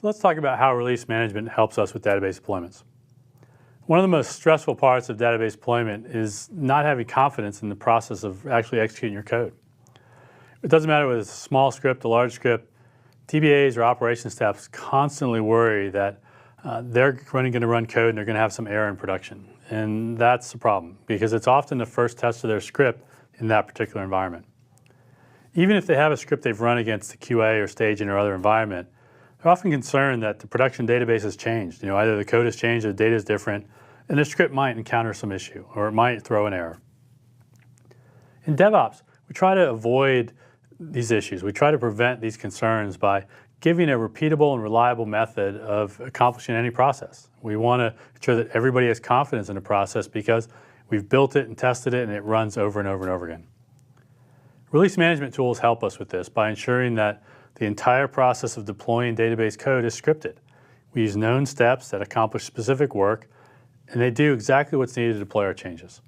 So let's talk about how release management helps us with database deployments. One of the most stressful parts of database deployment is not having confidence in the process of actually executing your code. It doesn't matter whether it's a small script, a large script, DBAs or operations staffs constantly worry that they're going to run code and they're going to have some error in production. And that's the problem because it's often the first test of their script in that particular environment. Even if they have a script they've run against the QA or staging or other environment, they're often concerned that the production database has changed. Either the code has changed or the data is different, and the script might encounter some issue or it might throw an error. In DevOps, we try to avoid these issues. We try to prevent these concerns by giving a repeatable and reliable method of accomplishing any process. We want to ensure that everybody has confidence in the process because we've built it and tested it and it runs over and over and over again. Release management tools help us with this by ensuring that the entire process of deploying database code is scripted. We use known steps that accomplish specific work, and they do exactly what's needed to deploy our changes.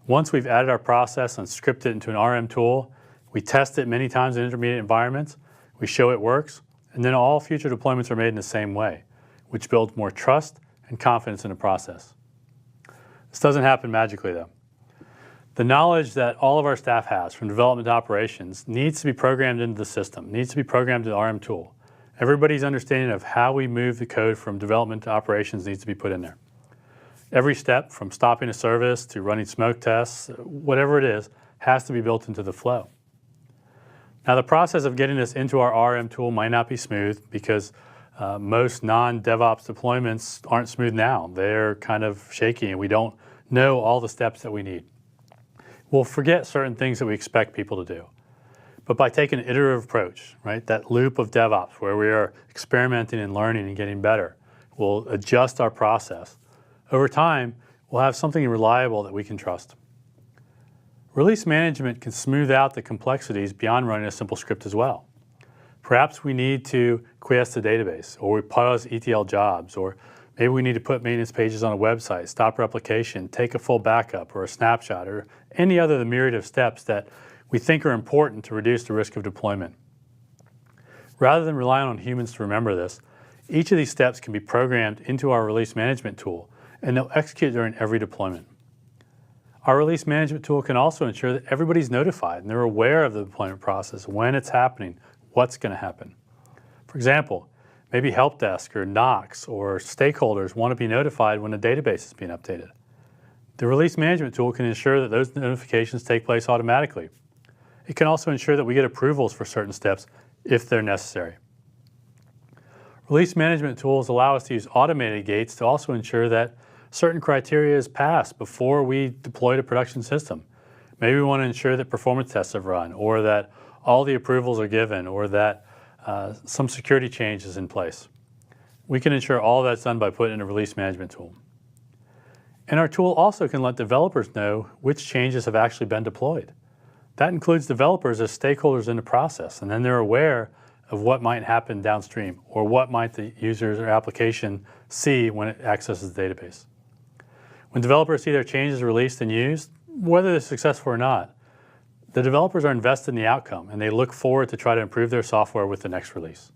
Once we've added our process and scripted it into an RM tool, we test it many times in intermediate environments, we show it works, and then all future deployments are made in the same way, which builds more trust and confidence in the process. This doesn't happen magically though. The knowledge that all of our staff has, from development to operations, needs to be programmed into the system, needs to be programmed to the RM tool. Everybody's understanding of how we move the code from development to operations needs to be put in there. Every step, from stopping a service to running smoke tests, whatever it is, has to be built into the flow. Now, the process of getting this into our RM tool might not be smooth because most non-DevOps deployments aren't smooth now. They're kind of shaky and we don't know all the steps that we need. We'll forget certain things that we expect people to do. But by taking an iterative approach, right, that loop of DevOps where we are experimenting and learning and getting better, we'll adjust our process. Over time, we'll have something reliable that we can trust. Release management can smooth out the complexities beyond running a simple script as well. Perhaps we need to quiesce the database, or we pause ETL jobs, or maybe we need to put maintenance pages on a website, stop replication, take a full backup or a snapshot, or any other of the myriad of steps that we think are important to reduce the risk of deployment. Rather than relying on humans to remember this, each of these steps can be programmed into our release management tool, and they'll execute during every deployment. Our release management tool can also ensure that everybody's notified and they're aware of the deployment process, when it's happening, what's going to happen. For example, maybe help desk or NOCs or stakeholders want to be notified when the database is being updated. The release management tool can ensure that those notifications take place automatically. It can also ensure that we get approvals for certain steps if they're necessary. Release management tools allow us to use automated gates to also ensure that certain criteria is passed before we deploy the production system. Maybe we want to ensure that performance tests have run, or that all the approvals are given, or that some security change is in place. We can ensure all of that's done by putting in a release management tool. And our tool also can let developers know which changes have actually been deployed. That includes developers as stakeholders in the process, and then they're aware of what might happen downstream, or what might the user or application see when it accesses the database. When developers see their changes released and used, whether they're successful or not, the developers are invested in the outcome and they look forward to try to improve their software with the next release.